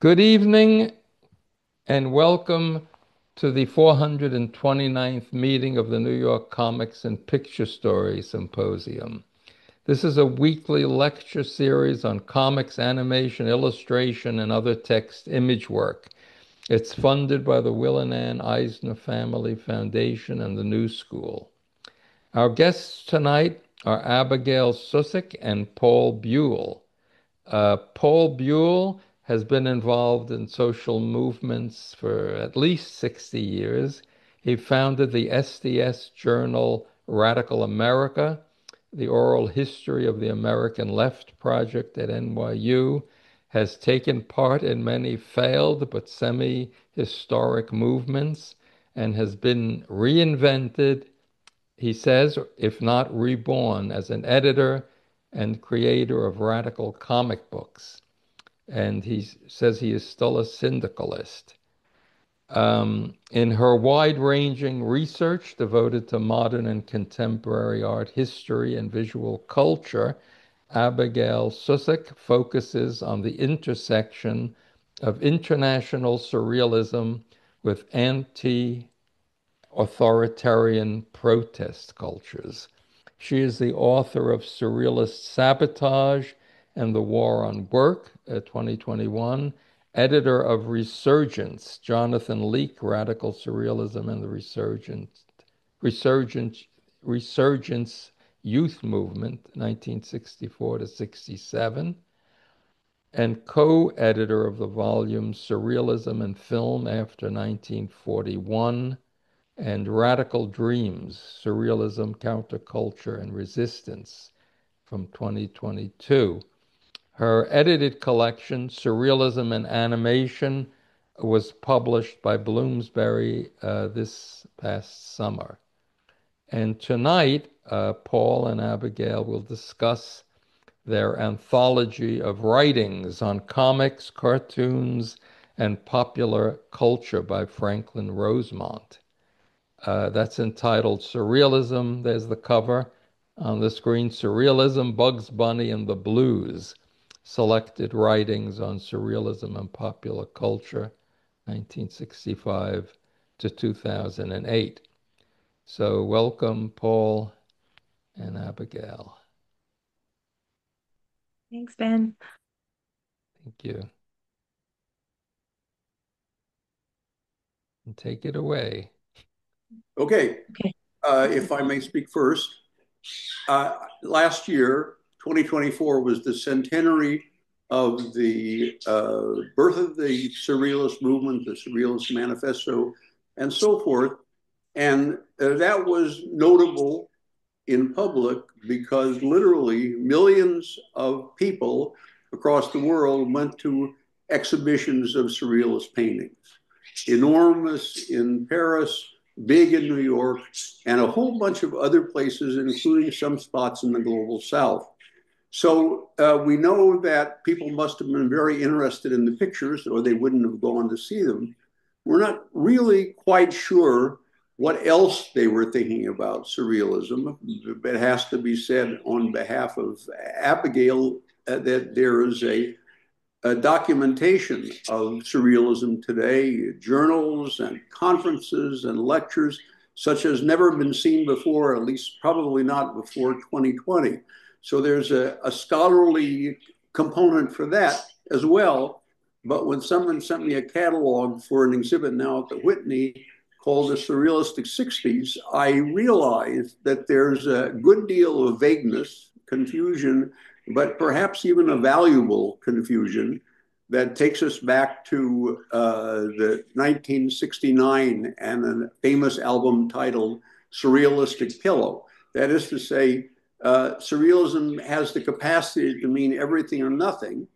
Good evening and welcome to the 429th meeting of the New York Comics and Picture-story Symposium. This is a weekly lecture series on comics, animation, illustration, and other text image work. It's funded by the Will and Ann Eisner Family Foundation and the New School. Our guests tonight are Abigail Susik and Paul Buhle. Paul Buhle has been involved in social movements for at least 60 years. He founded the SDS journal Radical America, the Oral History of the American Left project at NYU, has taken part in many failed but semi-historic movements, and has been reinvented, he says, if not reborn, as an editor and creator of radical comic books. And he says he is still a syndicalist. In her wide-ranging research devoted to modern and contemporary art history and visual culture, Abigail Susik focuses on the intersection of international surrealism with anti-authoritarian protest cultures. She is the author of Surrealist Sabotage and the War on Work, 2021, editor of Resurgence, Jonathan Leake, Radical Surrealism and the Resurgence Youth Movement, 1964 to 67, and co-editor of the volume Surrealism and Film After 1941, and Radical Dreams, Surrealism, Counterculture, and Resistance from 2022. Her edited collection, Surrealism and Animation, was published by Bloomsbury this past summer. And tonight, Paul and Abigail will discuss their anthology of writings on comics, cartoons, and popular culture by Franklin Rosemont. That's entitled Surrealism. There's the cover on the screen. Surrealism, Bugs Bunny, and the Blues. Selected Writings on Surrealism and Popular Culture, 1965 to 2008. So welcome, Paul and Abigail. Thanks, Ben. Thank you. And take it away. Okay. If I may speak first. Last year, 2024, was the centenary of the birth of the Surrealist Movement, the Surrealist Manifesto, and so forth. And that was notable in public because literally millions of people across the world went to exhibitions of Surrealist paintings. Enormous in Paris, big in New York, and a whole bunch of other places, including some spots in the global south. So we know that people must have been very interested in the pictures or they wouldn't have gone to see them. We're not really quite sure what else they were thinking about surrealism. It has to be said on behalf of Abigail that there is a documentation of surrealism today, journals and conferences and lectures, such as never been seen before, at least probably not before 2020. So there's a scholarly component for that as well. But when someone sent me a catalog for an exhibit now at the Whitney called the Surrealistic 60s, I realized that there's a good deal of vagueness, confusion, but perhaps even a valuable confusion that takes us back to the 1969 and a famous album titled Surrealistic Pillow. That is to say, surrealism has the capacity to mean everything or nothing,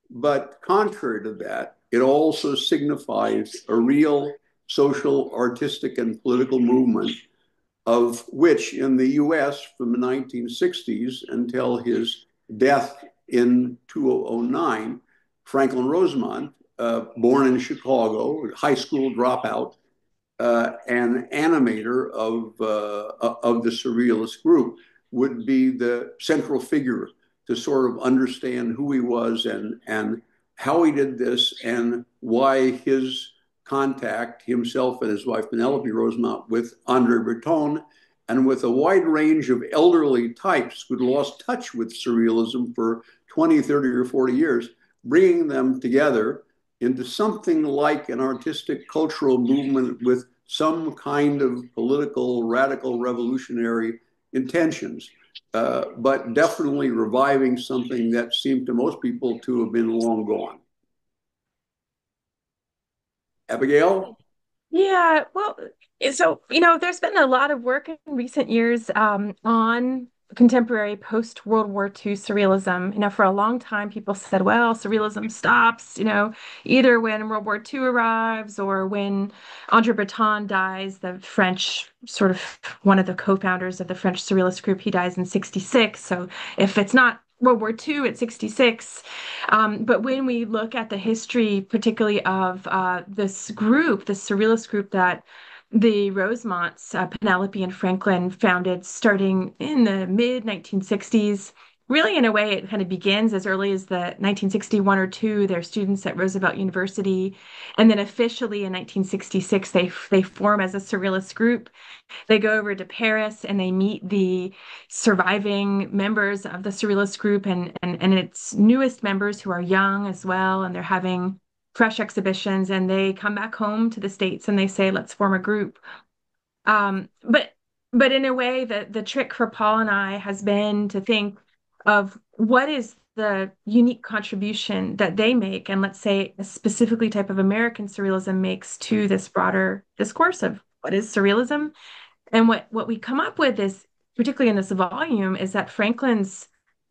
but contrary to that, it also signifies a real social, artistic, and political movement, of which in the US from the 1960s until his death in 2009, Franklin Rosemont, born in Chicago, high school dropout, and animator of the Surrealist group, would be the central figure to sort of understand who he was and how he did this and why his contact, himself and his wife Penelope Rosemont, with Andre Breton and with a wide range of elderly types who'd lost touch with surrealism for 20, 30, or 40 years, bringing them together into something like an artistic cultural movement with some kind of political, radical, revolutionary intentions, but definitely reviving something that seemed to most people to have been long gone. Abigail? Yeah, well, so, there's been a lot of work in recent years on contemporary post-World War II surrealism. For a long time, people said, well, surrealism stops, either when World War II arrives or when Andre Breton dies, the French sort of one of the co-founders of the French surrealist group. He dies in 66. So if it's not World War II at 66. But when we look at the history, particularly of this group, this surrealist group that the Rosemonts, Penelope and Franklin, founded starting in the mid 1960s, really in a way it kind of begins as early as the 1961 or two. They're students at Roosevelt University. And then officially in 1966, they form as a surrealist group. They go over to Paris and they meet the surviving members of the Surrealist group and its newest members who are young as well. And they're having fresh exhibitions, and they come back home to the States and they say, let's form a group. But in a way, the trick for Paul and I has been to think of what is the unique contribution that they make, and let's say a specifically type of American surrealism makes to this broader discourse of what is surrealism. And what we come up with is, particularly in this volume, is that Franklin's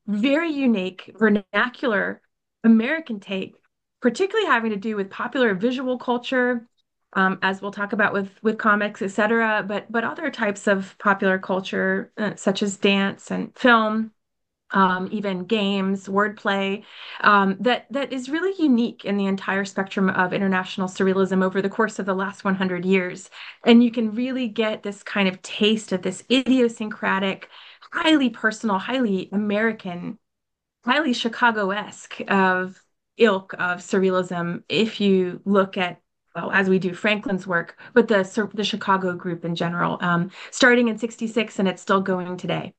very unique vernacular American take, particularly having to do with popular visual culture, as we'll talk about with comics, etc., but other types of popular culture, such as dance and film, even games, wordplay, that is really unique in the entire spectrum of international surrealism over the course of the last 100 years. And you can really get this kind of taste of this idiosyncratic, highly personal, highly American, highly Chicago-esque of ilk of surrealism if you look at, well, as we do Franklin's work, but the Chicago group in general, starting in 66, and it's still going today.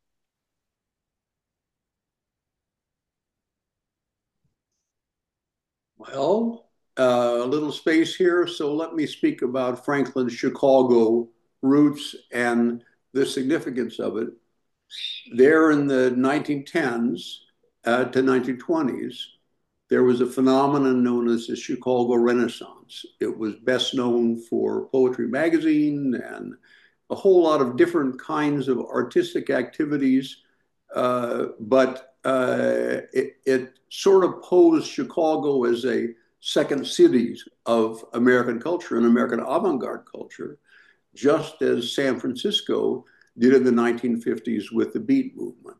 Well, a little space here, so let me speak about Franklin's Chicago roots and the significance of it. There in the 1910s to 1920s, there was a phenomenon known as the Chicago Renaissance. It was best known for Poetry Magazine and a whole lot of different kinds of artistic activities, but it sort of posed Chicago as a second city of American culture and American avant-garde culture, just as San Francisco did in the 1950s with the Beat movement.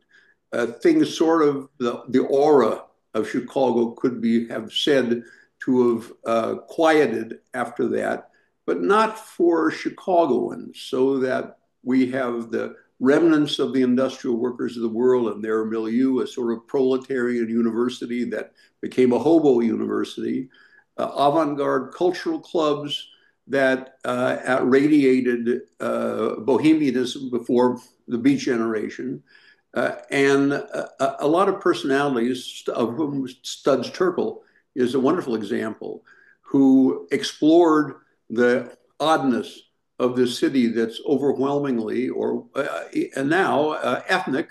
Things sort of, the aura of Chicago could have said to have quieted after that, but not for Chicagoans, so that we have the remnants of the industrial workers of the world and their milieu, a sort of proletarian university that became a hobo university, avant-garde cultural clubs that radiated bohemianism before the Beat generation, and a lot of personalities, of whom Studs Terkel is a wonderful example, who explored the oddness of this city that's overwhelmingly, or and now ethnic,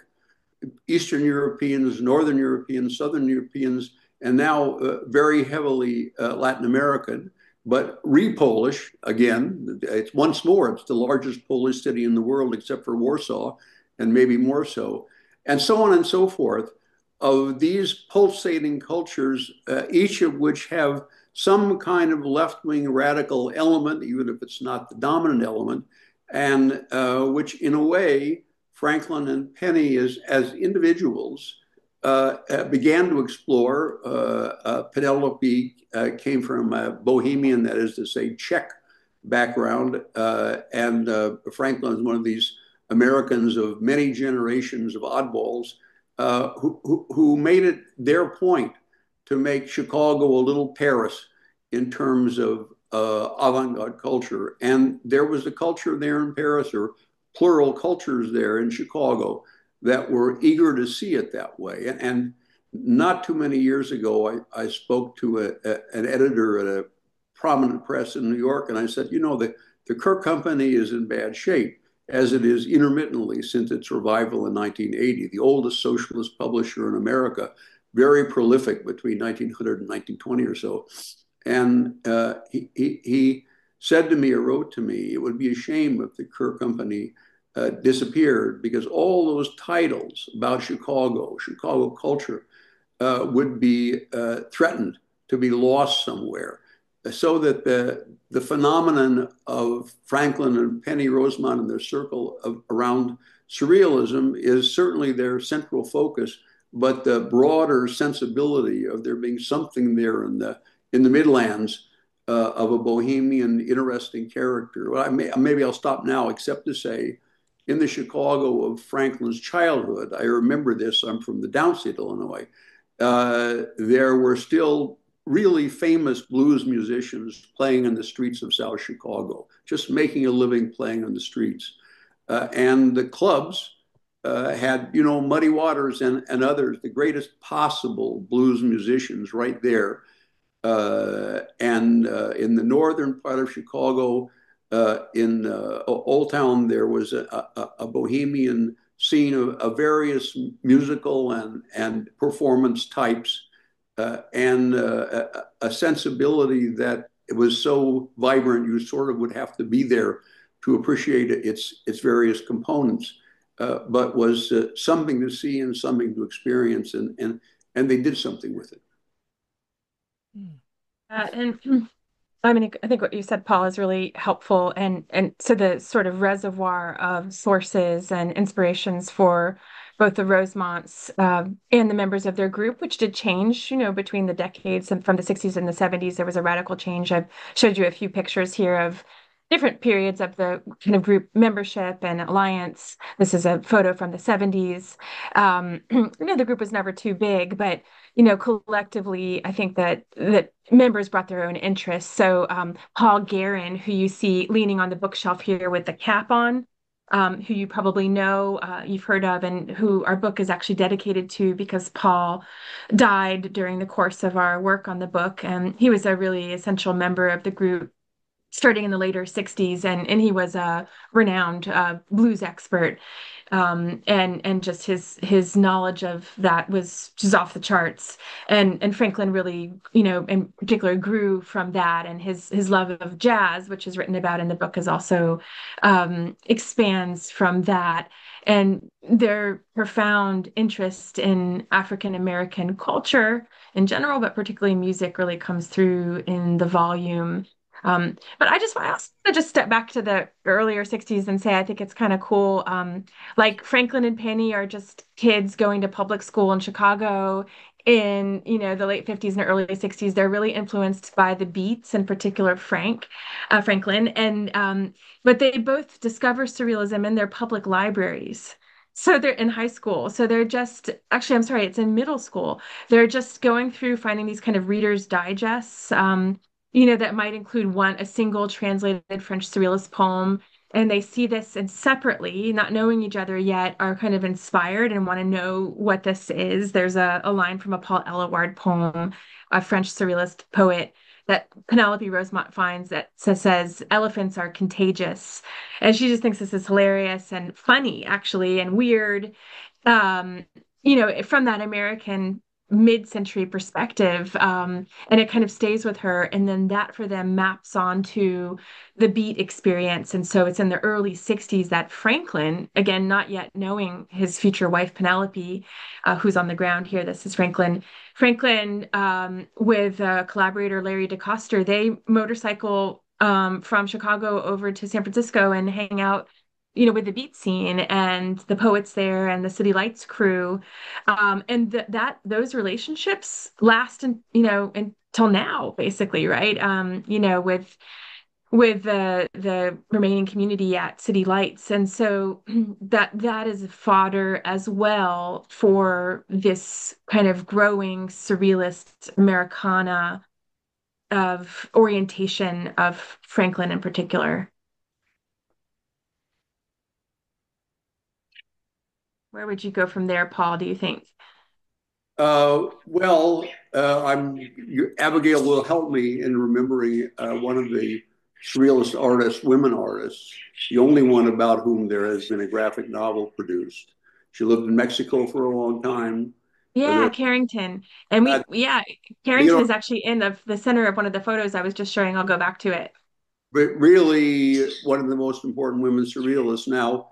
Eastern Europeans, Northern Europeans, Southern Europeans, and now very heavily Latin American, but re-Polish, again, it's once more, it's the largest Polish city in the world except for Warsaw, and maybe more so, and so on and so forth, of these pulsating cultures, each of which have some kind of left-wing radical element, even if it's not the dominant element, and which in a way, Franklin and Penny as individuals began to explore. Penelope came from a Bohemian, that is to say, Czech background, and Franklin is one of these Americans of many generations of oddballs who made it their point to make Chicago a little Paris in terms of avant-garde culture. And there was a culture there in Paris, or plural cultures there in Chicago, that were eager to see it that way. And not too many years ago, I spoke to an editor at a prominent press in New York, and I said, the Kirk Company is in bad shape, as it is intermittently since its revival in 1980, the oldest socialist publisher in America, very prolific between 1900 and 1920 or so. And he said to me, or wrote to me, it would be a shame if the Kirk Company disappeared, because all those titles about Chicago culture, would be threatened to be lost somewhere. So that the phenomenon of Franklin and Penny Rosemont and their circle around surrealism is certainly their central focus, but the broader sensibility of there being something there in the Midlands of a bohemian, interesting character. Well, maybe I'll stop now, except to say, in the Chicago of Franklin's childhood, I remember this, I'm from the downstate, Illinois, there were still really famous blues musicians playing in the streets of South Chicago, just making a living playing on the streets. And the clubs had, Muddy Waters and others, the greatest possible blues musicians right there. And in the northern part of Chicago, in Old Town, there was a bohemian scene of various musical and performance types, and a sensibility that it was so vibrant you sort of would have to be there to appreciate its various components, but was something to see and something to experience, and they did something with it. And I mean, I think what you said, Paul, is really helpful. And so the sort of reservoir of sources and inspirations for both the Rosemonts and the members of their group, which did change, between the decades, and from the 60s and the 70s, there was a radical change. I've showed you a few pictures here of different periods of the kind of group membership and alliance. This is a photo from the 70s. The group was never too big, but collectively, I think that members brought their own interests. So Paul Guerin, who you see leaning on the bookshelf here with the cap on, who you probably know, you've heard of, and who our book is actually dedicated to, because Paul died during the course of our work on the book. And he was a really essential member of the group starting in the later 60s, and he was a renowned blues expert, and just his knowledge of that was just off the charts. And Franklin really, in particular, grew from that, and his love of jazz, which is written about in the book, is also expands from that. And their profound interest in African American culture in general, but particularly music, really comes through in the volume. But I also want to just step back to the earlier 60s and say I think it's kind of cool. Like Franklin and Penny are just kids going to public school in Chicago in, the late 50s and early 60s. They're really influenced by the Beats, in particular Franklin. And but they both discover surrealism in their public libraries. So they're in high school. So they're just, actually, I'm sorry, it's in middle school. They're just going through finding these kind of Reader's Digests, that might include a single translated French Surrealist poem. And they see this, and separately, not knowing each other yet, are kind of inspired and want to know what this is. There's a line from a Paul Eluard poem, a French Surrealist poet, that Penelope Rosemont finds that says, "Elephants are contagious." And she just thinks this is hilarious and funny, actually, and weird, from that American mid-century perspective, and it kind of stays with her, and then that for them maps onto the Beat experience. And so it's in the early 60s that Franklin, again not yet knowing his future wife Penelope, who's on the ground here, this is Franklin with collaborator Larry DeCoster, they motorcycle from Chicago over to San Francisco and hang out with the Beat scene and the poets there and the City Lights crew, and those relationships last, until now, basically, right? With with the remaining community at City Lights. And so that is fodder as well for this kind of growing surrealist Americana of orientation of Franklin in particular. Where would you go from there, Paul, do you think? Well, Abigail will help me in remembering one of the surrealist artists, women artists, the only one about whom there has been a graphic novel produced. She lived in Mexico for a long time. Yeah, There, Carrington. And uh, yeah, you Carrington know, is actually in the center of one of the photos I was just showing. I'll go back to it. but really one of the most important women surrealists. Now,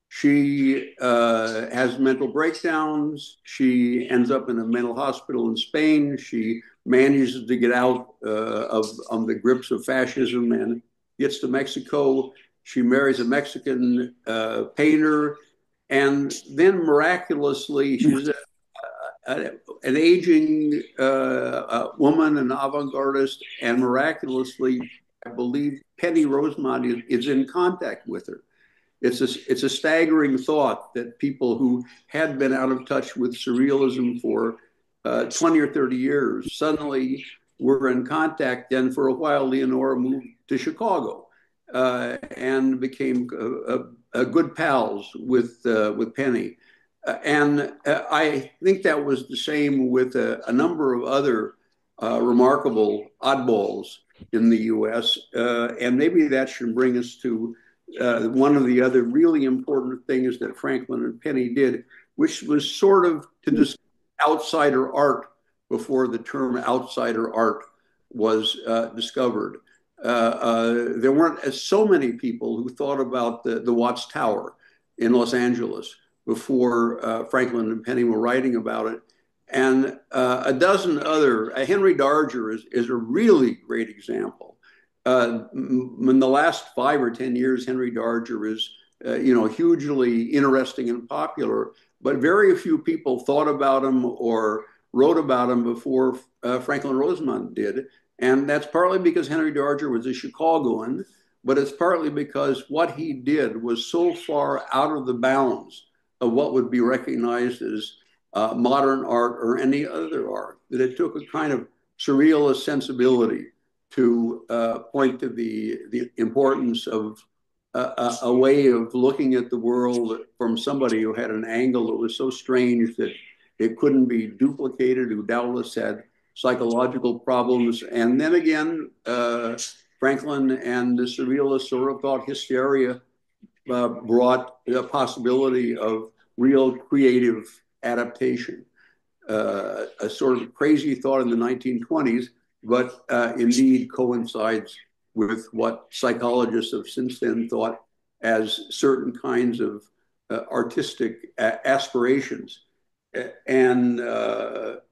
she has mental breakdowns. She ends up in a mental hospital in Spain. She manages to get out of the grips of fascism and gets to Mexico. She marries a Mexican painter. And then miraculously, she's an aging woman, an avant-gardist, and miraculously, I believe Penny Rosemont is in contact with her. It's a staggering thought that people who had been out of touch with surrealism for 20 or 30 years suddenly were in contact. And for a while, Leonora moved to Chicago and became good pals with Penny. And I think that was the same with a number of other remarkable oddballs in the US. And maybe that should bring us to one of the other really important things that Franklin and Penny did, which was sort of to discuss outsider art before the term outsider art was discovered. There weren't so many people who thought about the Watts Tower in Los Angeles before Franklin and Penny were writing about it. And a dozen other, Henry Darger is a really great example. In the last 5 or 10 years, Henry Darger is, hugely interesting and popular, but very few people thought about him or wrote about him before Franklin Rosemont did. And that's partly because Henry Darger was a Chicagoan, but it's partly because what he did was so far out of the bounds of what would be recognized as modern art or any other art, that it took a kind of surrealist sensibility to point to the importance of a way of looking at the world from somebody who had an angle that was so strange that it couldn't be duplicated, who doubtless had psychological problems. And then again, Franklin and the surrealists sort of thought hysteria brought the possibility of real creative adaptation. A sort of crazy thought in the 1920s, but indeed coincides with what psychologists have since then thought as certain kinds of artistic aspirations. And that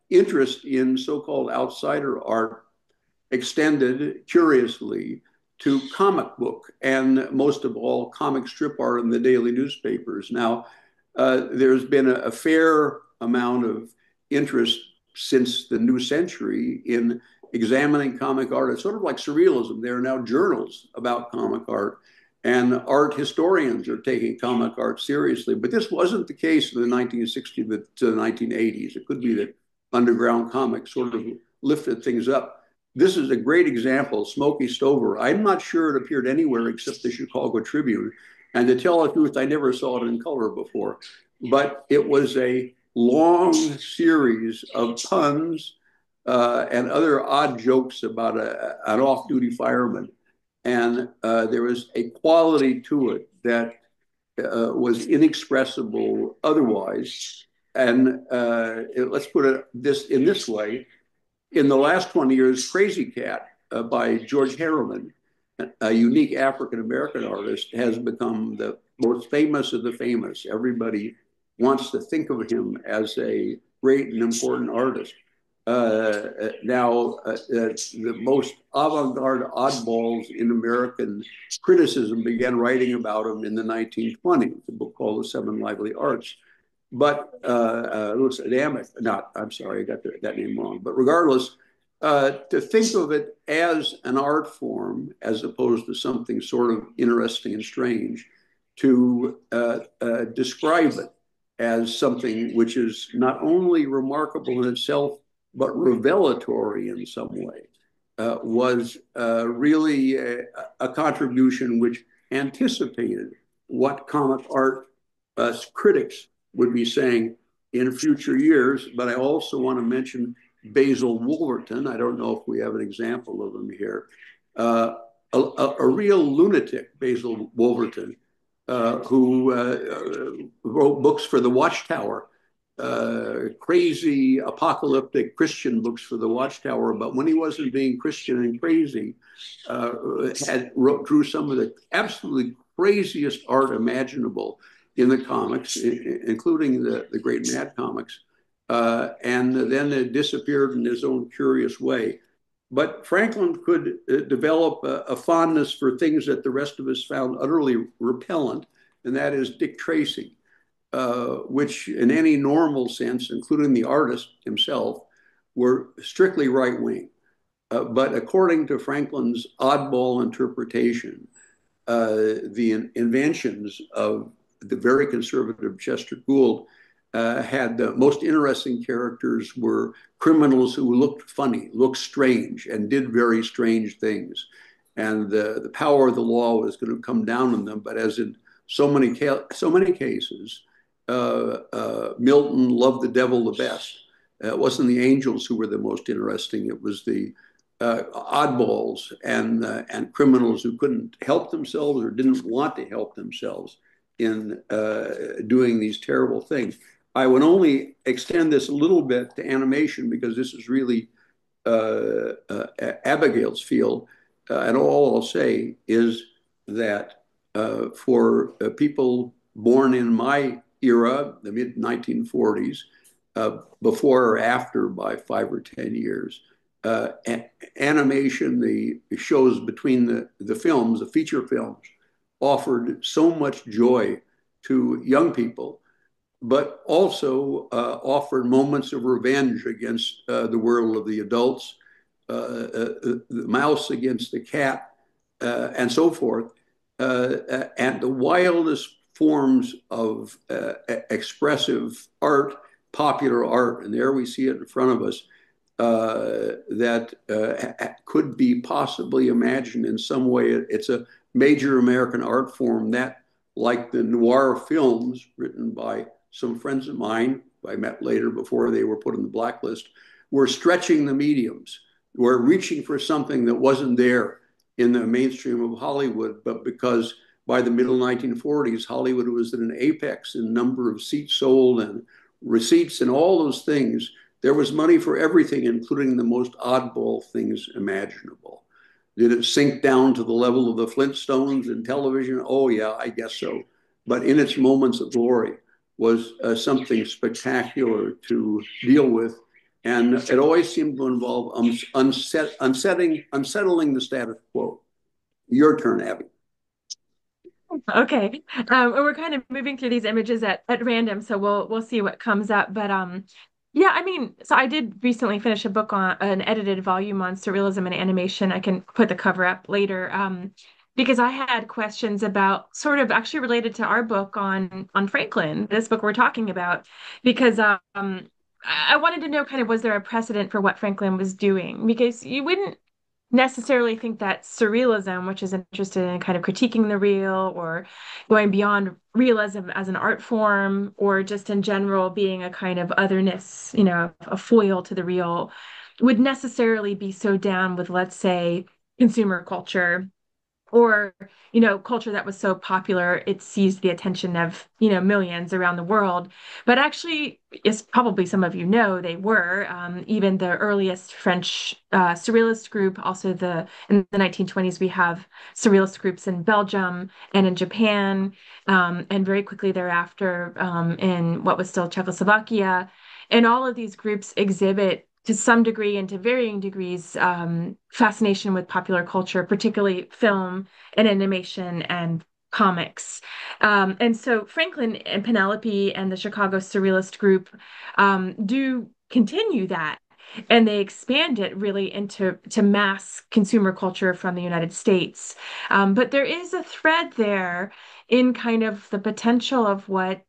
interest in so-called outsider art extended curiously to comic book and most of all comic strip art in the daily newspapers. Now, there's been a fair amount of interest since the new century in examining comic art. It's sort of like surrealism. There are now journals about comic art, and art historians are taking comic art seriously. But this wasn't the case in the 1960s to the 1980s. It could be that underground comics sort of lifted things up. This is a great example, Smokey Stover. I'm not sure it appeared anywhere except the Chicago Tribune. And to tell the truth, I never saw it in color before. But it was a long series of puns and other odd jokes about an off-duty fireman. And there was a quality to it that was inexpressible otherwise. And let's put it this way. In the last 20 years, Krazy Kat by George Harriman, a unique African-American artist, has become the most famous of the famous. Everybody wants to think of him as a great and important artist. Now, the most avant-garde oddballs in American criticism began writing about him in the 1920s, a book called The Seven Lively Arts. But I'm sorry, I got that name wrong. But regardless, to think of it as an art form as opposed to something sort of interesting and strange, to describe it as something which is not only remarkable in itself, but revelatory in some way, was really a contribution which anticipated what comic art critics would be saying in future years. But I also want to mention Basil Wolverton. I don't know if we have an example of him here. A real lunatic, Basil Wolverton, who wrote books for the Watchtower, crazy apocalyptic Christian books for the Watchtower. But when he wasn't being Christian and crazy, drew some of the absolutely craziest art imaginable in the comics, including the great Mad Comics. And then it disappeared in his own curious way. But Franklin could develop a fondness for things that the rest of us found utterly repellent, and that is Dick Tracy, which in any normal sense, including the artist himself, were strictly right-wing. But according to Franklin's oddball interpretation, the inventions of the very conservative Chester Gould had the most interesting characters were criminals who looked funny, looked strange, and did very strange things. And the power of the law was going to come down on them. But as in so many cases, Milton loved the devil the best. It wasn't the angels who were the most interesting. It was the oddballs and criminals who couldn't help themselves or didn't want to help themselves in doing these terrible things. I would only extend this a little bit to animation because this is really Abigail's field. And all I'll say is that for people born in my era, the mid-1940s, before or after by 5 or 10 years, animation, the shows between the films, the feature films, offered so much joy to young people, but also offered moments of revenge against the world of the adults, the mouse against the cat, and so forth. And the wildest forms of expressive art, popular art, and there we see it in front of us, that could be possibly imagined in some way. It's a major American art form that, like the noir films written by some friends of mine I met later before they were put on the blacklist, were stretching the mediums. We're reaching for something that wasn't there in the mainstream of Hollywood, but because by the middle 1940s, Hollywood was at an apex in number of seats sold and receipts and all those things. There was money for everything, including the most oddball things imaginable. Did it sink down to the level of the Flintstones in television? Oh, yeah, I guess so. But in its moments of glory was something spectacular to deal with. And it always seemed to involve unsettling the status quo. Your turn, Abby. Okay. We're kind of moving through these images at random, so we'll see what comes up. But yeah, I mean, so I did recently finish a book on an edited volume on surrealism and animation. I can put the cover up later. Because I had questions about sort of actually related to our book on Franklin, this book we're talking about, because I wanted to know kind of was there a precedent for what Franklin was doing? Because you wouldn't necessarily think that surrealism, which is interested in kind of critiquing the real or going beyond realism as an art form, or just in general being a kind of otherness, you know, a foil to the real, would necessarily be so down with, let's say, consumer culture or, you know, culture that was so popular it seized the attention of, you know, millions around the world. But actually, as probably some of you know, they were even the earliest French surrealist group. Also, in the 1920s, we have surrealist groups in Belgium and in Japan, and very quickly thereafter in what was still Czechoslovakia. And all of these groups exhibit to some degree and to varying degrees, fascination with popular culture, particularly film and animation and comics. And so Franklin and Penelope and the Chicago Surrealist Group do continue that. and they expand it really into mass consumer culture from the United States. But there is a thread there in kind of the potential of what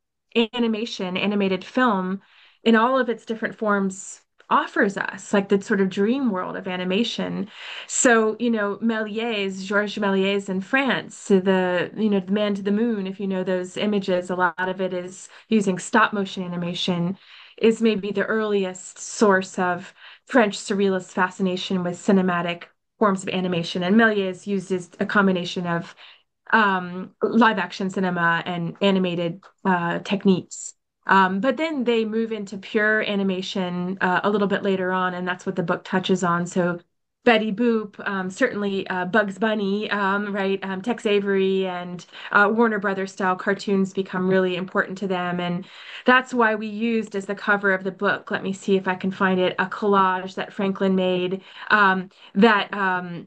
animation, animated film, in all of its different forms offers us, like the sort of dream world of animation. So, Georges Méliès in France, the Man to the Moon, if you know those images, a lot of it is using stop motion animation, is maybe the earliest source of French surrealist fascination with cinematic forms of animation. And Méliès uses a combination of live action cinema and animated techniques. But then they move into pure animation a little bit later on, and that's what the book touches on. So Betty Boop, certainly Bugs Bunny, right? Tex Avery and Warner Brothers style cartoons become really important to them. And that's why we used as the cover of the book, let me see if I can find it, a collage that Franklin made that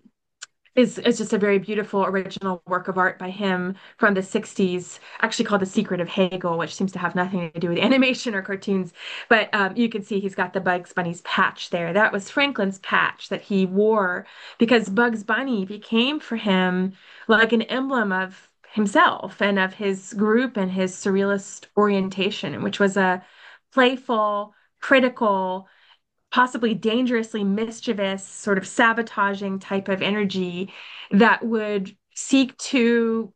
is just a very beautiful original work of art by him from the 60s, actually called The Secret of Hegel, which seems to have nothing to do with animation or cartoons. But you can see he's got the Bugs Bunny's patch there. That was Franklin's patch that he wore because Bugs Bunny became for him like an emblem of himself and of his group and his surrealist orientation, which was a playful, critical, possibly dangerously mischievous, sort of sabotaging type of energy that would seek to,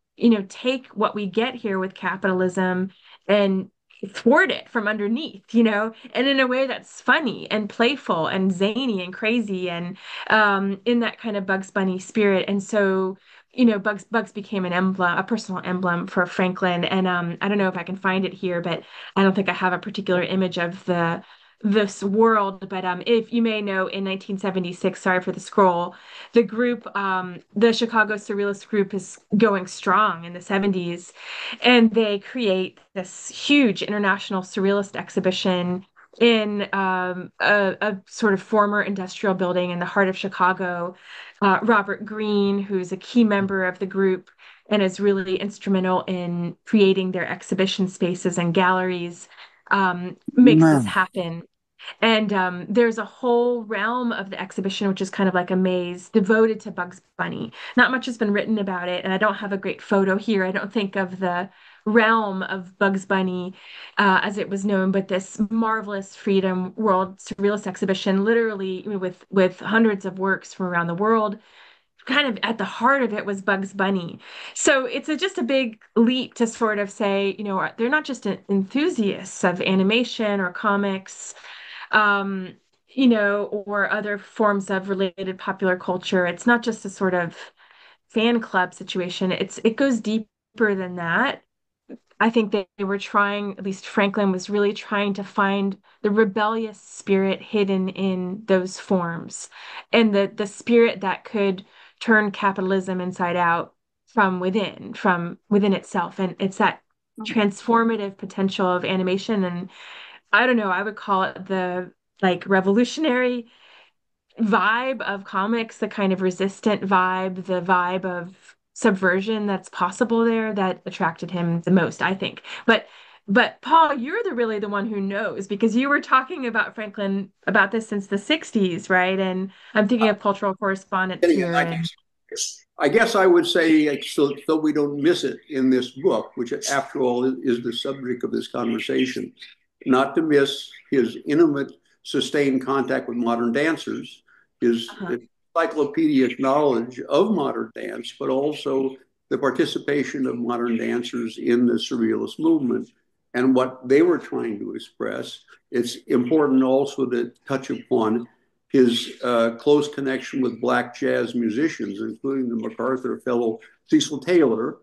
take what we get here with capitalism and thwart it from underneath, and in a way that's funny and playful and zany and crazy and in that kind of Bugs Bunny spirit. And so, Bugs became an emblem, a personal emblem for Franklin. And I don't know if I can find it here, but I don't think I have a particular image of this world. But if you may know, in 1976, sorry for the scroll, the group, the Chicago Surrealist group is going strong in the 70s, and they create this huge international surrealist exhibition in a sort of former industrial building in the heart of Chicago. Robert Greene, who's a key member of the group and is really instrumental in creating their exhibition spaces and galleries, makes this happen. And there's a whole realm of the exhibition, which is kind of like a maze devoted to Bugs Bunny. Not much has been written about it, and I don't have a great photo here. I don't think of the realm of Bugs Bunny as it was known, but this marvelous Freedom World Surrealist exhibition, literally with hundreds of works from around the world. Kind of at the heart of it was Bugs Bunny. So it's just a big leap to sort of say, they're not just enthusiasts of animation or comics, um, or other forms of related popular culture. It's not just a sort of fan club situation. It goes deeper than that. I think they were trying, at least Franklin was really trying to find the rebellious spirit hidden in those forms and the spirit that could turn capitalism inside out from within itself. And it's that transformative potential of animation. And I don't know, I would call it the like revolutionary vibe of comics, the kind of resistant vibe, the vibe of subversion that's possible there that attracted him the most, I think. But Paul, you're really the one who knows because you were talking about Franklin about this since the 60s, right? And I'm thinking of cultural correspondence here. I guess I would say, so we don't miss it in this book, which after all is the subject of this conversation, not to miss his intimate, sustained contact with modern dancers, his encyclopedic knowledge of modern dance, but also the participation of modern dancers in the Surrealist movement and what they were trying to express. It's important also to touch upon his close connection with Black jazz musicians, including the MacArthur fellow Cecil Taylor,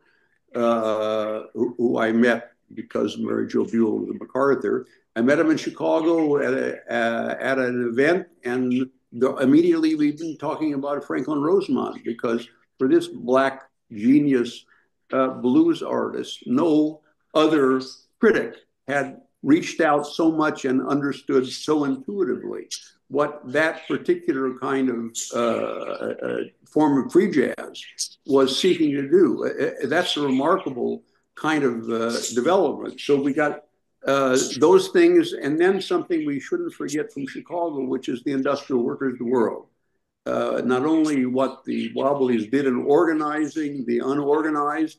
who I met because Mary Jo Buhle was a MacArthur. I met him in Chicago at an event, and immediately we've been talking about Franklin Rosemont because for this Black genius blues artist, no other critic had reached out so much and understood so intuitively what that particular kind of form of free jazz was seeking to do. That's a remarkable kind of development. So we got Those things, and then something we shouldn't forget from Chicago, which is the industrial workers of the world. Not only what the Wobblies did in organizing, the unorganized,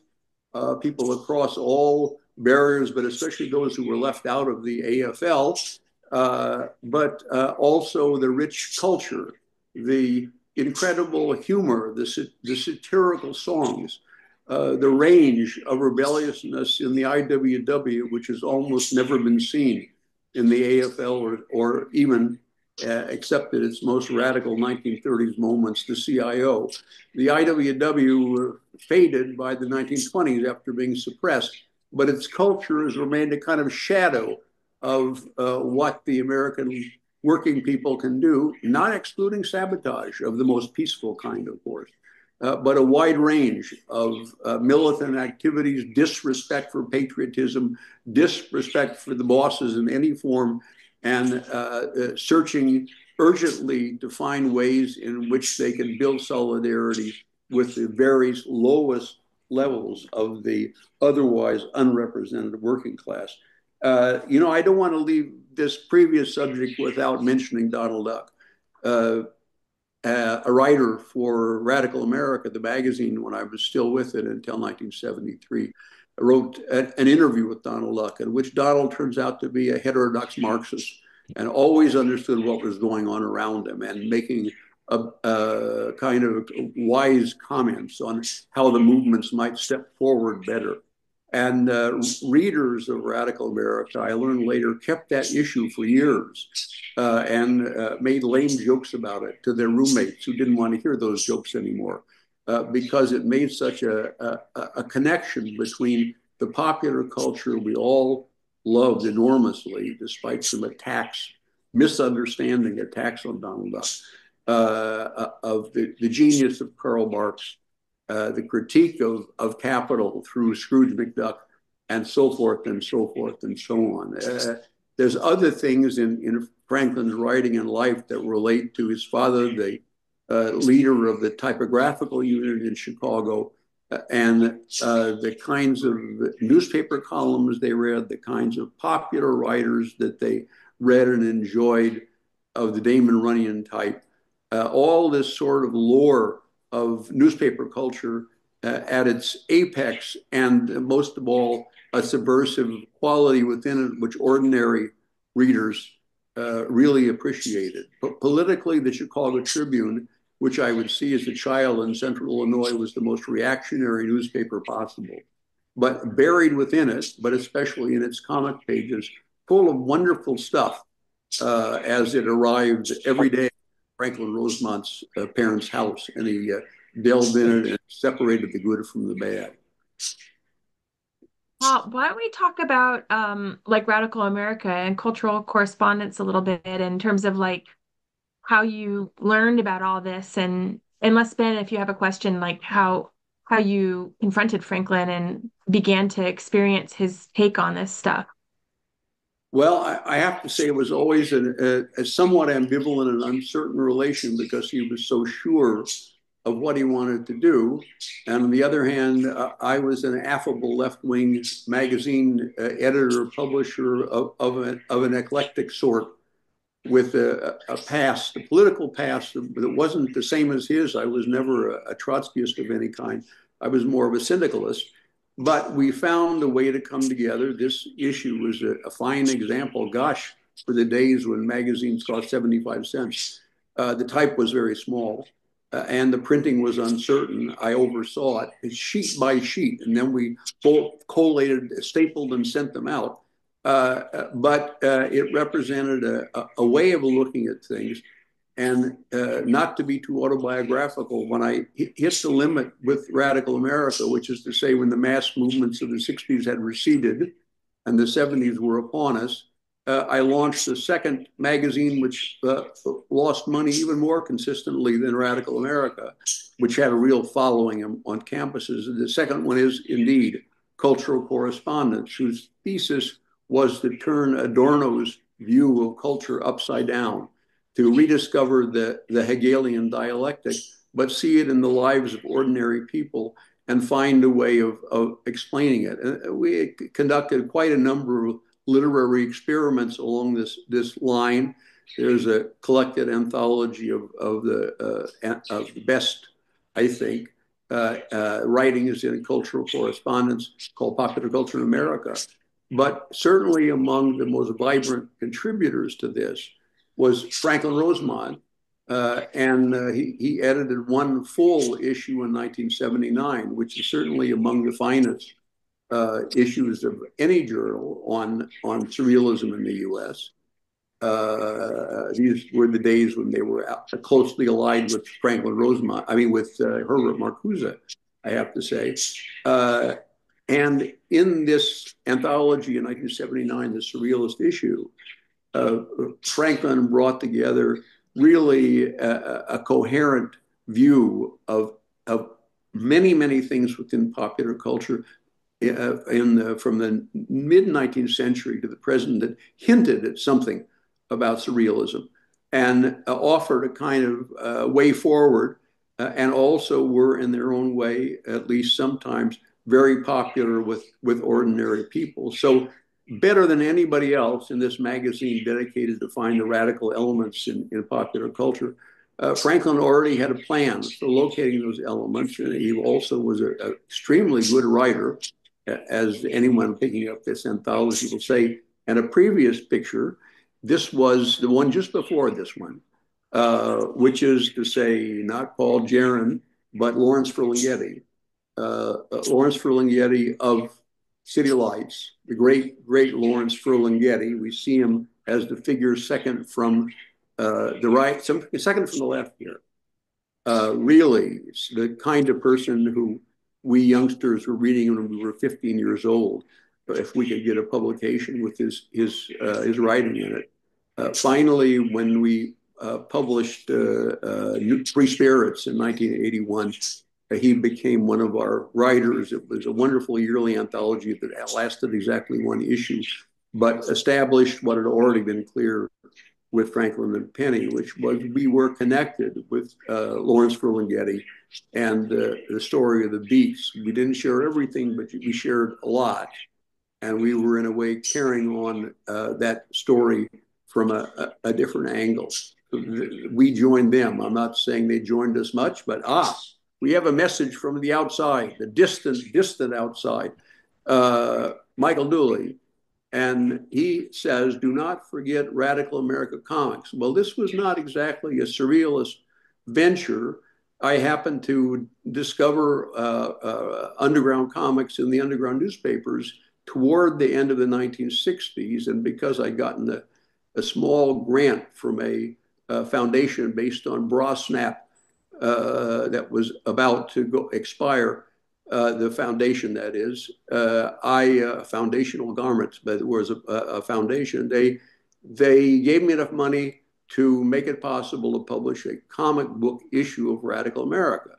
people across all barriers, but especially those who were left out of the AFL, but also the rich culture, the incredible humor, the satirical songs, the range of rebelliousness in the IWW, which has almost never been seen in the AFL or even except at its most radical 1930s moments, the CIO. The IWW faded by the 1920s after being suppressed, but its culture has remained a kind of shadow of what the American working people can do, not excluding sabotage of the most peaceful kind, of course, but a wide range of militant activities, disrespect for patriotism, disrespect for the bosses in any form, and searching urgently to find ways in which they can build solidarity with the various lowest levels of the otherwise unrepresented working class. You know, I don't want to leave this previous subject without mentioning Donald Duck, a writer for Radical America, the magazine, when I was still with it until 1973. I wrote an interview with Donald Duck, in which Donald turns out to be a heterodox Marxist and always understood what was going on around him and making a kind of wise comments on how the movements might step forward better. And readers of Radical America, I learned later, kept that issue for years and made lame jokes about it to their roommates who didn't want to hear those jokes anymore because it made such a connection between the popular culture we all loved enormously, despite some attacks, misunderstanding attacks on Donald Duck, of the genius of Karl Marx, the critique of capital through Scrooge McDuck, and so forth and so forth and so on. There's other things in Franklin's writing and life that relate to his father, the leader of the typographical unit in Chicago, and the kinds of newspaper columns they read, the kinds of popular writers that they read and enjoyed of the Damon Runyon type. All this sort of lore of newspaper culture at its apex, and most of all, a subversive quality within it, which ordinary readers really appreciated. But politically, the Chicago Tribune, which I would see as a child in Central Illinois, was the most reactionary newspaper possible. But buried within it, but especially in its comic pages, full of wonderful stuff as it arrived every day at Franklin Rosemont's parents' house, and he delved in it and separated the good from the bad. Why don't we talk about like Radical America and cultural correspondence a little bit in terms of like how you learned about all this, and unless Ben, if you have a question, like how you confronted Franklin and began to experience his take on this stuff. Well, I have to say it was always a somewhat ambivalent and uncertain relation because he was so sure of what he wanted to do. And on the other hand, I was an affable left-wing magazine editor, publisher of an eclectic sort with a past, a political past that wasn't the same as his. I was never a Trotskyist of any kind. I was more of a syndicalist. But we found a way to come together. This issue was a fine example. Gosh, for the days when magazines cost 75 cents. The type was very small and the printing was uncertain. I oversaw it sheet by sheet, and then we both collated, stapled, and sent them out. But it represented a way of looking at things. And not to be too autobiographical, when I hit the limit with Radical America, which is to say when the mass movements of the 60s had receded and the 70s were upon us, I launched a second magazine which lost money even more consistently than Radical America, which had a real following on campuses. And the second one is indeed Cultural Correspondence, whose thesis was to turn Adorno's view of culture upside down, to rediscover the Hegelian dialectic, but see it in the lives of ordinary people and find a way of explaining it. And we conducted quite a number literary experiments along this line. There's a collected anthology of the best, I think, writings in cultural correspondence called Popular Culture in America. But certainly among the most vibrant contributors to this was Franklin Rosemont, and he edited one full issue in 1979, which is certainly among the finest issues of any journal on surrealism in the U.S. These were the days when they were closely allied with Franklin Rosemont, with Herbert Marcuse, I have to say. And in this anthology in 1979, the Surrealist issue, Franklin brought together really a coherent view of many, many things within popular culture from the mid-19th century to the present that hinted at something about surrealism and offered a kind of way forward, and also were in their own way, at least sometimes, very popular with ordinary people. So better than anybody else in this magazine dedicated to find the radical elements in popular culture, Franklin already had a plan for locating those elements, and he also was an extremely good writer, as anyone picking up this anthology will say. And a previous picture, this was the one just before this one, which is to say not Paul Gerin, but Lawrence Ferlinghetti. Lawrence Ferlinghetti of City Lights, the great Lawrence Ferlinghetti. We see him as the figure second from the right, second from the left here. Really, it's the kind of person who we youngsters were reading when we were 15 years old, if we could get a publication with his writing in it. Finally, when we published Free Spirits in 1981, he became one of our writers. It was a wonderful yearly anthology that lasted exactly one issue, but established what had already been clear with Franklin and Penny, which was we were connected with Lawrence Ferlinghetti and the story of the Beats. We didn't share everything, but we shared a lot. And we were in a way carrying on that story from a different angle. We joined them. I'm not saying they joined us much, but we have a message from the outside, the distant outside. Michael Dooley. And he says, do not forget Radical America Comics. Well, this was not exactly a surrealist venture. I happened to discover underground comics in the underground newspapers toward the end of the 1960s. And because I'd gotten a small grant from a foundation based on bra snap that was about to expire, the foundation, that is, foundational garments, but it was a foundation. They gave me enough money to make it possible to publish a comic book issue of Radical America.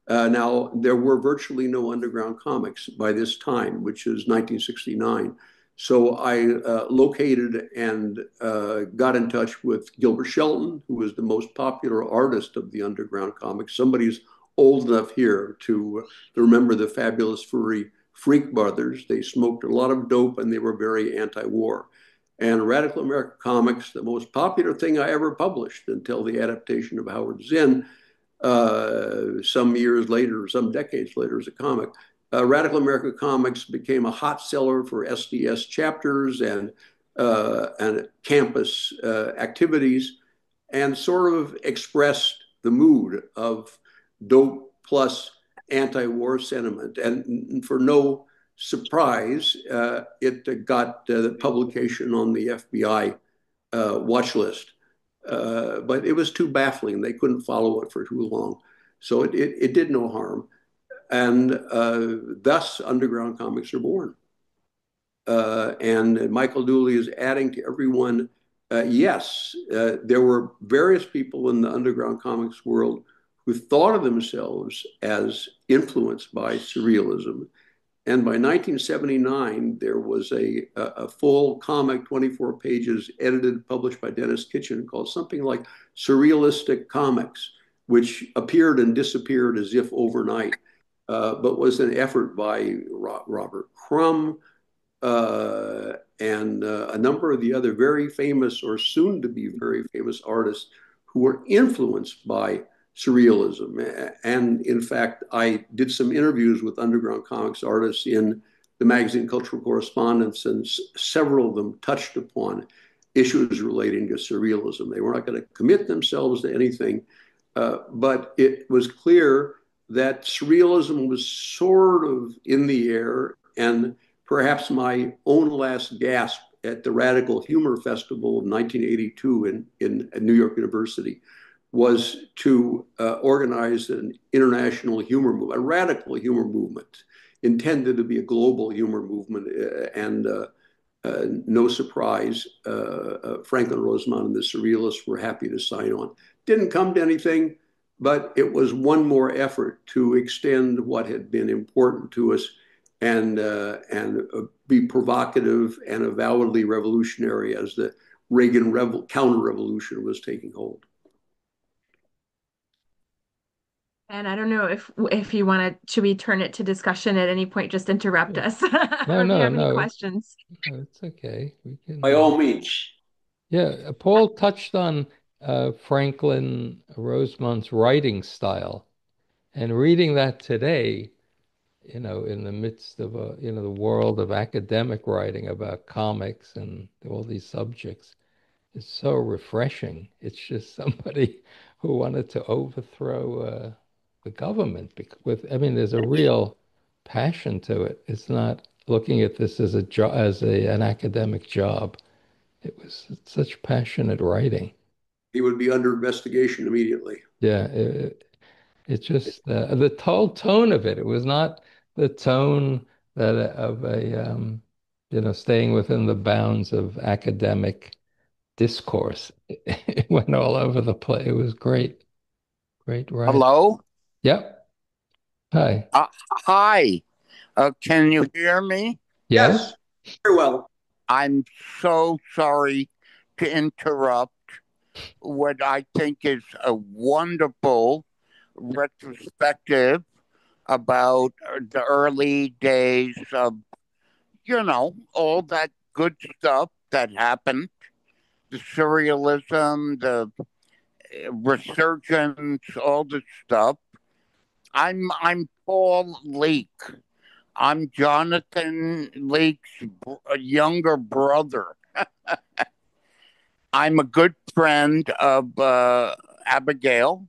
Now, there were virtually no underground comics by this time, which is 1969. So I located and got in touch with Gilbert Shelton, who was the most popular artist of the underground comics. Somebody's old enough here to remember the fabulous furry Freak Brothers. They smoked a lot of dope and they were very anti-war. And Radical America Comics, the most popular thing I ever published until the adaptation of Howard Zinn, some years later, some decades later as a comic. Radical America Comics became a hot seller for SDS chapters and campus activities, and sort of expressed the mood of dope plus anti-war sentiment. And for no surprise, it got the publication on the FBI watch list. But it was too baffling. They couldn't follow it for too long. So it did no harm. And thus, underground comics are born. And Michael Dooley is adding to everyone, yes, there were various people in the underground comics world who thought of themselves as influenced by surrealism. And by 1979, there was a full comic, 24 pages, edited, published by Dennis Kitchen, called something like Surrealistic Comics, which appeared and disappeared as if overnight, but was an effort by Robert Crumb and a number of the other very famous or soon to be very famous artists who were influenced by Surrealism. And in fact, I did some interviews with underground comics artists in the magazine Cultural Correspondence, and several of them touched upon issues relating to Surrealism. They were not going to commit themselves to anything, but it was clear that Surrealism was sort of in the air, and perhaps my own last gasp at the Radical Humor Festival of 1982 in New York University was to organize an international humor movement, a radical humor movement intended to be a global humor movement. And no surprise, Franklin Rosemont and the Surrealists were happy to sign on. Didn't come to anything, but it was one more effort to extend what had been important to us and be provocative and avowedly revolutionary as the Reagan counter-revolution was taking hold. And I don't know if you want to, should we turn it to discussion at any point? Just interrupt us. No, or if you have no. any questions. No, it's okay. We can. By all means. Yeah, Paul touched on Franklin Rosemont's writing style, and reading that today, in the midst of the world of academic writing about comics and all these subjects, is so refreshing. It's just somebody who wanted to overthrow the government I mean, there's a real passion to it. It's not looking at this as an academic job. It was such passionate writing. He would be under investigation immediately. Yeah, it just the whole tone of it. It was not the tone that of staying within the bounds of academic discourse. It went all over the place. It was great, great writing. Hello? Yep. Hi. Hi. Can you hear me? Yes. Very well. I'm so sorry to interrupt what I think is a wonderful retrospective about the early days of, all that good stuff that happened, the surrealism, the resurgence, all this stuff. I'm Paul Leake. I'm Jonathan Leake's younger brother. I'm a good friend of Abigail.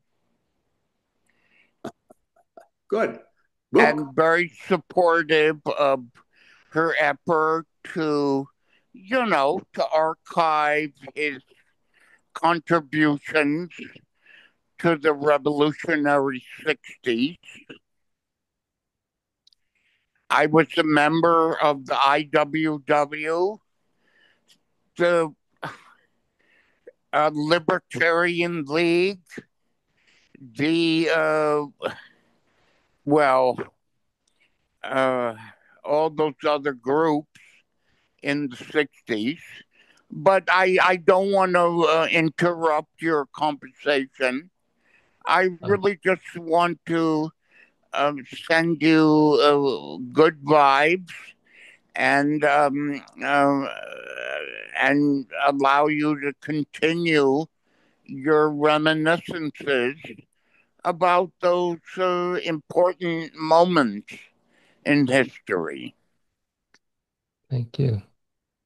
Good. And very supportive of her effort to archive his contributions to the revolutionary 60s. I was a member of the IWW, the Libertarian League, all those other groups in the 60s. But I don't want to interrupt your conversation. I really just want to send you good vibes and allow you to continue your reminiscences about those important moments in history. Thank you.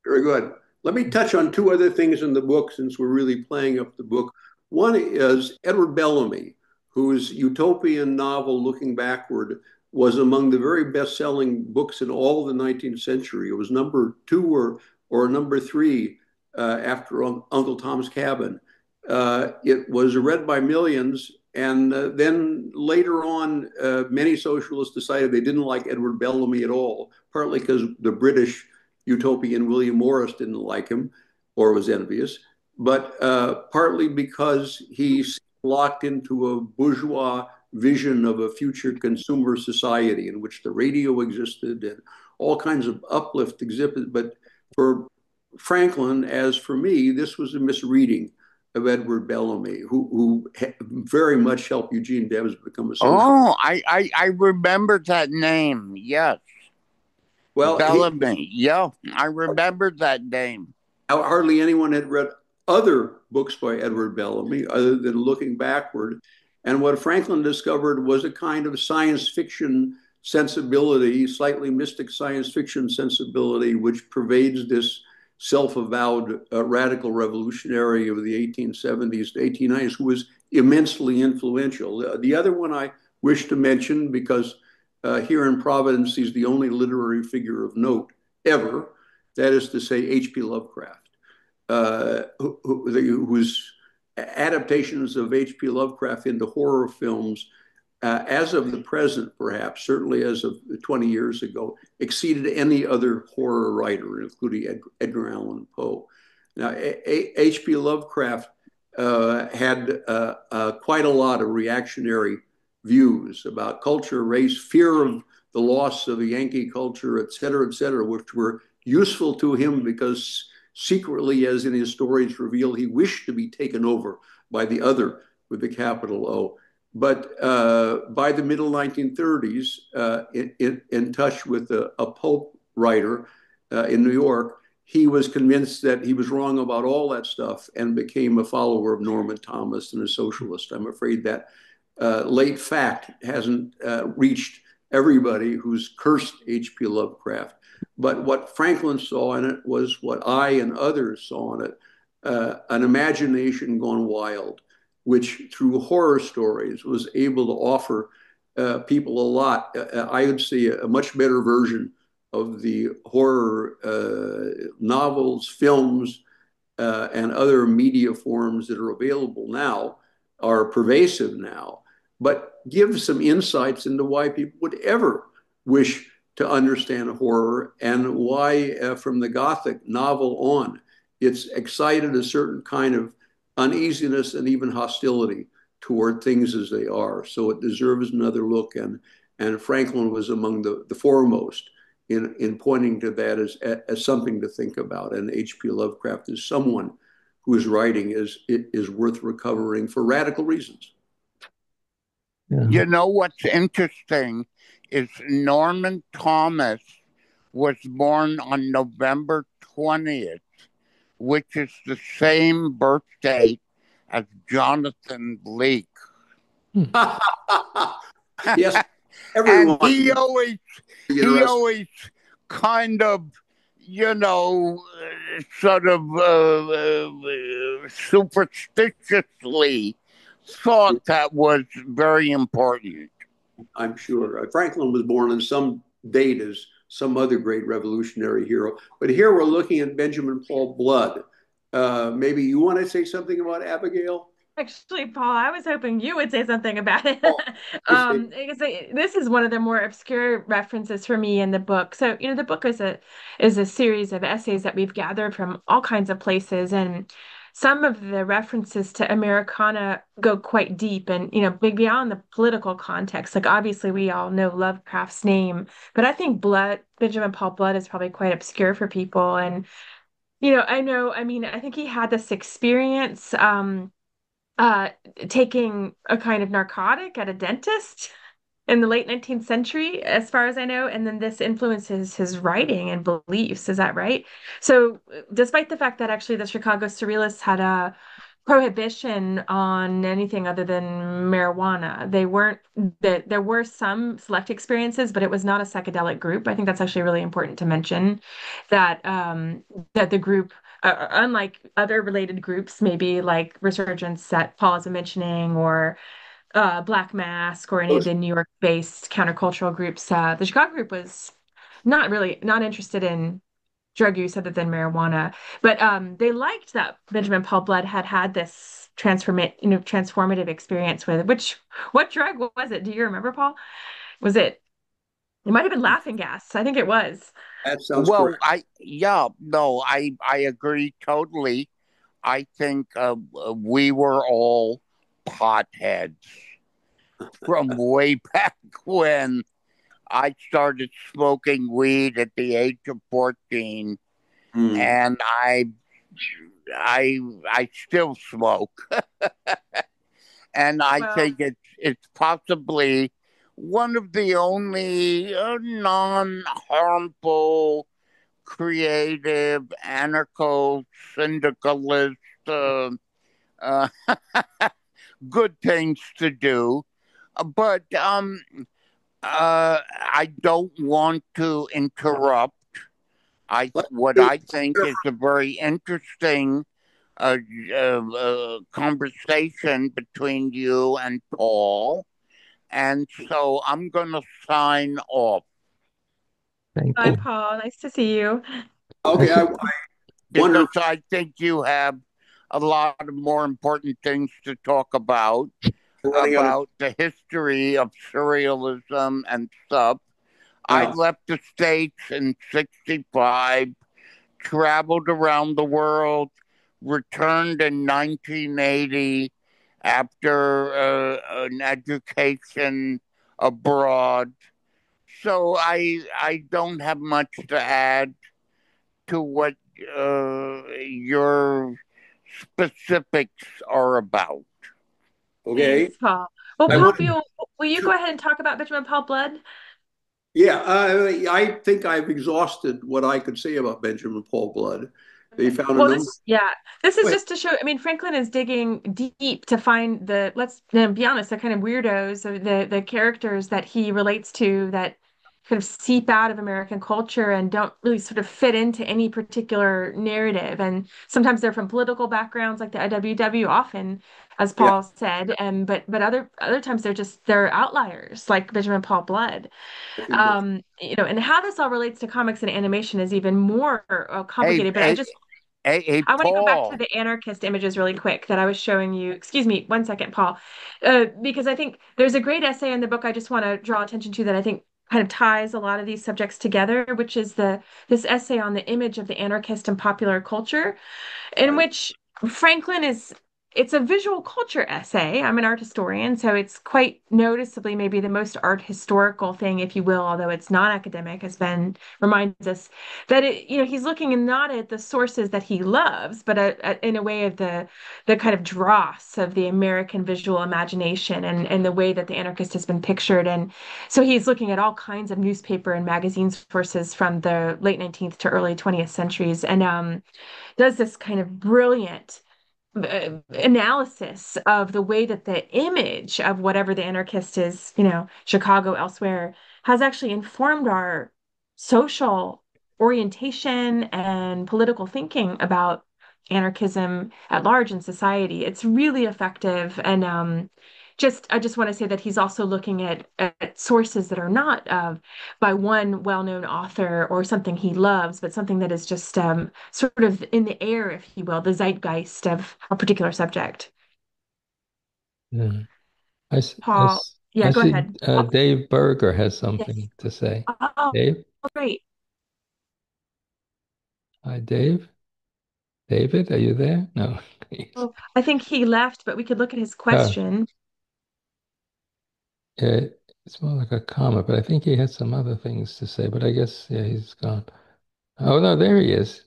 Very good. Let me touch on two other things in the book since we're really playing up the book. One is Edward Bellamy, whose utopian novel, Looking Backward, was among the very best-selling books in all of the 19th century. It was number 2 or number 3 after Uncle Tom's Cabin. It was read by millions, and then later on, many socialists decided they didn't like Edward Bellamy at all, partly because the British utopian William Morris didn't like him or was envious, but partly because he's locked into a bourgeois vision of a future consumer society in which the radio existed and all kinds of uplift exhibit. But for Franklin, as for me, this was a misreading of Edward Bellamy, who very much helped Eugene Debs become a socialist. Oh, I remember that name, yes. Well, Bellamy. Yeah, I remember that name. hardly anyone had read other books by Edward Bellamy other than looking backward. And what Franklin discovered was a kind of science fiction sensibility, slightly mystic science fiction sensibility, which pervades this self-avowed radical revolutionary of the 1870s to 1890s, who was immensely influential. The other one I wish to mention, because here in Providence, he's the only literary figure of note ever, that is to say, H.P. Lovecraft, whose adaptations of H.P. Lovecraft into horror films, as of the present, perhaps, certainly as of 20 years ago, exceeded any other horror writer, including Edgar Allan Poe. Now, H.P. Lovecraft had quite a lot of reactionary views about culture, race, fear of the loss of the Yankee culture, et cetera, which were useful to him because secretly, as in his stories reveal, he wished to be taken over by the other with the capital O. But by the middle 1930s, in touch with a pulp writer in New York, he was convinced that he was wrong about all that stuff and became a follower of Norman Thomas and a socialist. I'm afraid that late fact hasn't reached everybody who's cursed H.P. Lovecraft. But what Franklin saw in it was what I and others saw in it, an imagination gone wild, which through horror stories was able to offer people a lot. I would say a much better version of the horror novels, films, and other media forms that are available now, are pervasive now, but give some insights into why people would ever wish to understand horror and why, from the Gothic novel on, it's excited a certain kind of uneasiness and even hostility toward things as they are. So it deserves another look. And Franklin was among the foremost in pointing to that as something to think about. And H.P. Lovecraft is someone whose writing is worth recovering for radical reasons. Yeah. You know what's interesting is Norman Thomas was born on November 20th, which is the same birth date as Jonathan Blake. Yes, everyone. And he always kind of, sort of superstitiously thought that was very important. I'm sure. Franklin was born on some date as some other great revolutionary hero. But here we're looking at Benjamin Paul Blood. Maybe you want to say something about Abigail? Actually, Paul, I was hoping you would say something about it. Because this is one of the more obscure references for me in the book. So, the book is a series of essays that we've gathered from all kinds of places, and some of the references to Americana go quite deep and, beyond the political context. Like, obviously, we all know Lovecraft's name, but I think Benjamin Paul Blood is probably quite obscure for people. And, I think he had this experience, taking a kind of narcotic at a dentist in the late 19th century, as far as I know, and then this influences his writing and beliefs. Is that right? So, despite the fact that actually the Chicago Surrealists had a prohibition on anything other than marijuana, there were some select experiences, but it was not a psychedelic group. I think that's actually really important to mention that that the group, unlike other related groups, maybe like Resurgence that Paul is mentioning, or Black Mask, or any of the New York-based countercultural groups, the Chicago group was not interested in drug use other than marijuana. But they liked that Benjamin Paul Blood had this transformative experience with what drug was it? Do you remember, Paul? It might have been laughing gas. I think it was. That sounds correct. I agree totally. I think we were all potheads from way back when. I started smoking weed at the age of 14, and I still smoke. And I think it's possibly one of the only non-harmful, creative, anarcho-syndicalist, uh, good things to do. But I don't want to interrupt. What I think is a very interesting uh, conversation between you and Paul, and so I'm going to sign off. Thank Bye, you. Paul. Nice to see you. Okay, I wonder. Because I think you have a lot of more important things to talk about Running out of the history of surrealism and stuff. I yeah. left the States in 65, traveled around the world, returned in 1980 after an education abroad. So I don't have much to add to what your specifics are about. Okay. Thanks, Paul. Well, I Paul, want will you to. go ahead and talk about Benjamin Paul Blood? Yeah, I think I've exhausted what I could say about Benjamin Paul Blood. They Okay. found a Well, number. this is Wait, just to show. I mean, Franklin is digging deep to find let's be honest, the kind of weirdos or the characters that he relates to that kind of seep out of American culture and don't really sort of fit into any particular narrative. And sometimes they're from political backgrounds, like the IWW, often, as yeah, Paul said. And but other times they're outliers, like Benjamin Paul Blood. I think that. And how this all relates to comics and animation is even more Hey, complicated. But hey, hey, I want to go back to Paul. the anarchist images really quick that I was showing you. Excuse me, one second, Paul, because I think there's a great essay in the book I just want to draw attention to that I think kind of ties a lot of these subjects together, which is this essay on the image of the anarchist in popular culture, in Right. which Franklin is it's a visual culture essay. I'm an art historian, so it's quite noticeably maybe the most art historical thing, if you will, although it's not academic, as Ben reminds us, that he's looking not at the sources that he loves, but in a way of the kind of dross of the American visual imagination and the way that the anarchist has been pictured. And so he's looking at all kinds of newspaper and magazine sources from the late 19th to early 20th centuries, and does this kind of brilliant analysis of the way that the image of whatever the anarchist is, Chicago, elsewhere, has actually informed our social orientation and political thinking about anarchism at large in society. It's really effective. And I just want to say that he's also looking at sources that are not by one well-known author or something he loves, but something that is just sort of in the air, if you will, the zeitgeist of a particular subject. Yeah. Paul, yeah, I go see ahead. Dave Berger has Yes. something to say. Oh, Dave? great. Hi, Dave. David, are you there? No. Well, I think he left, but we could look at his Oh, question. it's more like a comment, but I think he had some other things to say, but I guess, yeah, he's gone. Oh, no, there he is.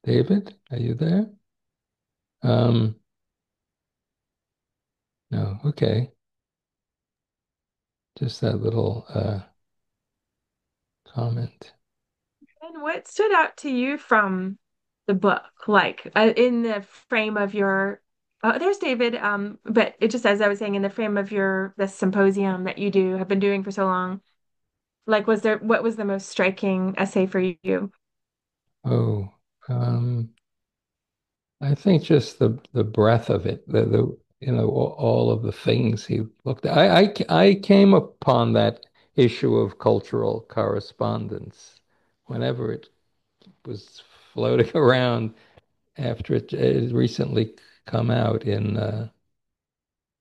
David, are you there? Um, no, okay. Just that little comment. And what stood out to you from the book, like in the frame of your, there's David, but it just, as I was saying, in the frame of this symposium that you have been doing for so long, like, what was the most striking essay for you? Oh, I think just the breadth of it, all of the things he looked at. I came upon that issue of cultural correspondence whenever it was floating around after it had recently come out in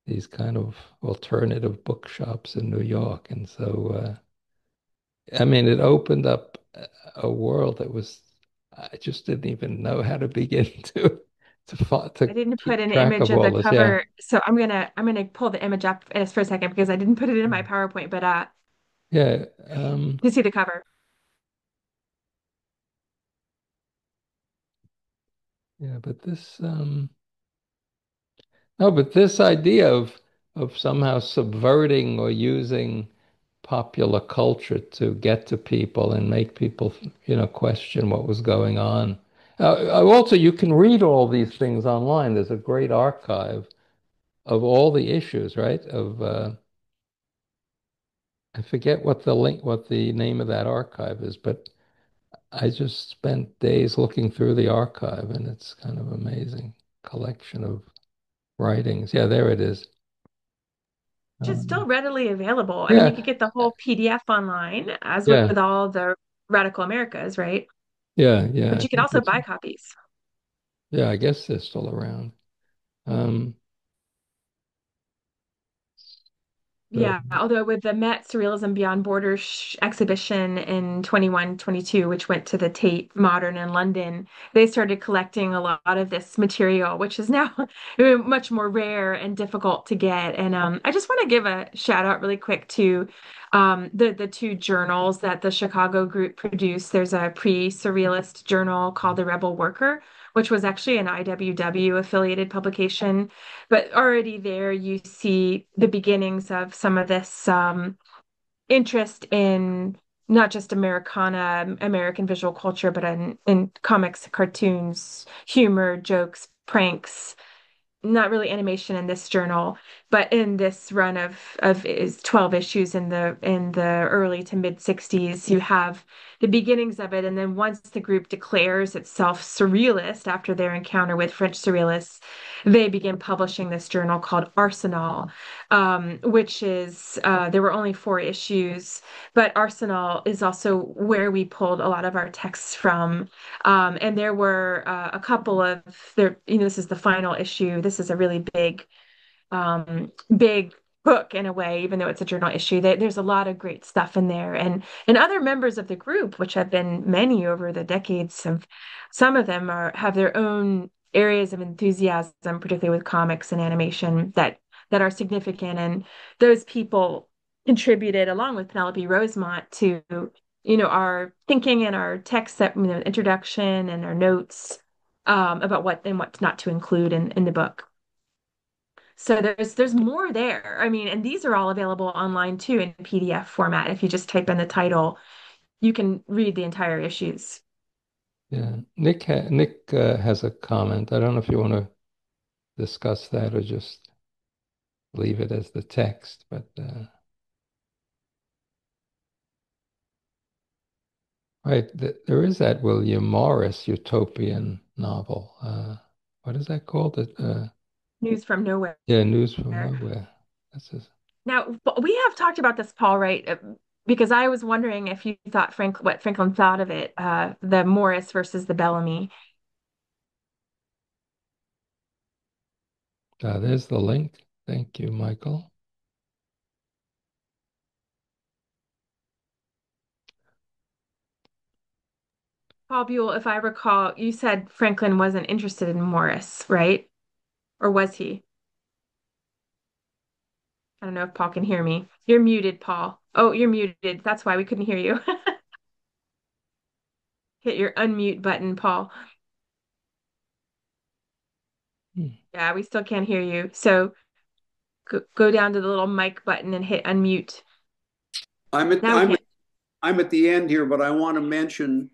these kind of alternative bookshops in New York. And so, I mean, it opened up a world that I just didn't even know how to begin I to didn't put keep an track image of of all the this. Yeah. cover, so I'm gonna pull the image up for a second because I didn't put it in my PowerPoint, but Yeah. you can see the cover. Yeah, but this no, but this idea of somehow subverting or using popular culture to get to people and make people, question what was going on. Also, you can read all these things online. There's a great archive of all the issues, right? I forget what the name of that archive is, but I just spent days looking through the archive, and it's kind of amazing collection of writings. Yeah, there it is. Which is still readily available. I mean, you Yeah, could get the whole PDF online, as yeah, with all the Radical Americas, right? yeah. But I you could think also it's buy copies. yeah. I guess they're still around. Um, so Yeah, although with the Met Surrealism Beyond Borders exhibition in 21-22, which went to the Tate Modern in London, they started collecting a lot of this material, which is now much more rare and difficult to get. And I just want to give a shout out really quick to the two journals that the Chicago group produced. There's a pre-surrealist journal called The Rebel Worker, which was actually an IWW affiliated publication. But already there, you see the beginnings of some of this interest in not just Americana, American visual culture, but in comics, cartoons, humor, jokes, pranks, not really animation in this journal, but in this run of is 12 issues in the early to mid 60s, you have the beginnings of it. And then once the group declares itself surrealist after their encounter with French surrealists, they begin publishing this journal called Arsenal, which is there were only 4 issues, but Arsenal is also where we pulled a lot of our texts from. And there were a couple of there, this is the final issue. This is a really big book in a way, even though it's a journal issue. There's a lot of great stuff in there. And other members of the group, which have been many over the decades, some of them have their own areas of enthusiasm, particularly with comics and animation that are significant. And those people contributed along with Penelope Rosemont to our thinking and our text that introduction and our notes about what and what not to include in the book. So there's more there. I mean, and these are all available online too in PDF format. If you just type in the title, you can read the entire issues. yeah, Nick has a comment. I don't know if you want to discuss that or just leave it as the text, but right, there is that William Morris utopian novel. What is that called? News from nowhere. Yeah, News from Nowhere. That's just, Now, we have talked about this, Paul, right? Because I was wondering if you thought what Franklin thought of it, the Morris versus the Bellamy. there's the link. Thank you, Michael. Paul Buhle, if I recall, you said Franklin wasn't interested in Morris, right? Or was he? I don't know if Paul can hear me. You're muted, Paul. Oh, you're muted. That's why we couldn't hear you. Hit your unmute button, Paul. Hmm. Yeah, we still can't hear you. So go down to the little mic button and hit unmute. I'm at, Now we I'm, can. I'm at the end here, but I want to mention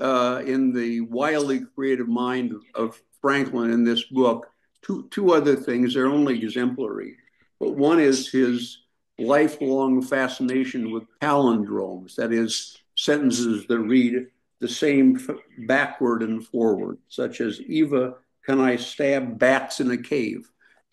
in the wildly creative mind of Franklin in this book, two other things. They're only exemplary. But one is his lifelong fascination with palindromes, that is, sentences that read the same backward and forward, such as, Eva, can I stab bats in a cave?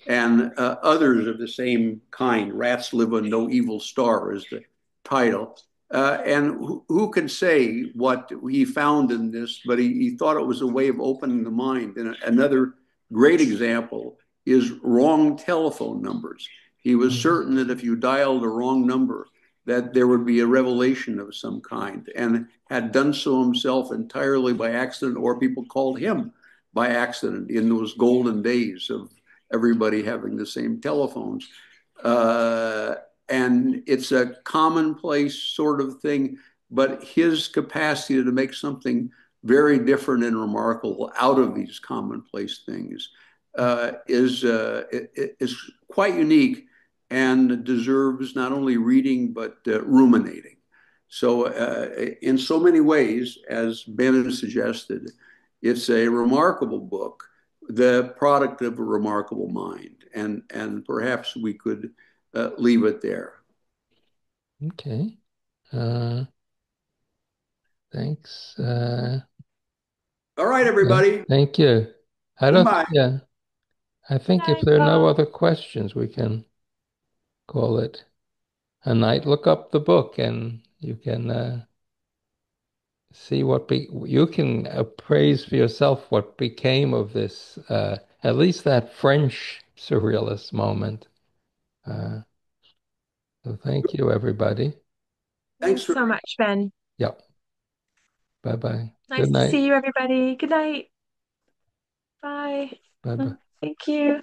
And others of the same kind. Rats live on no evil star is the title. And who can say what he found in this, but he thought it was a way of opening the mind. And another great example is wrong telephone numbers. He was certain that if you dialed the wrong number, that there would be a revelation of some kind, and had done so himself entirely by accident, or people called him by accident in those golden days of everybody having the same telephones. And it's a commonplace sort of thing, but his capacity to make something very different and remarkable out of these commonplace things is quite unique. and deserves not only reading but ruminating. So, in so many ways, as Ben has suggested, it's a remarkable book, the product of a remarkable mind, and perhaps we could leave it there. Okay. Thanks. All right, everybody. Thank you. Goodbye. Yeah. I think if Bye, there are no Paul. other questions, we can call it a night. Look up the book and you can see you can appraise for yourself what became of this, at least that French surrealist moment. So thank you, everybody. Thanks Thanks for so much, Ben. Yep. Bye-bye. Nice Good to night. see you, everybody. Good night. Bye. Bye-bye. Thank you.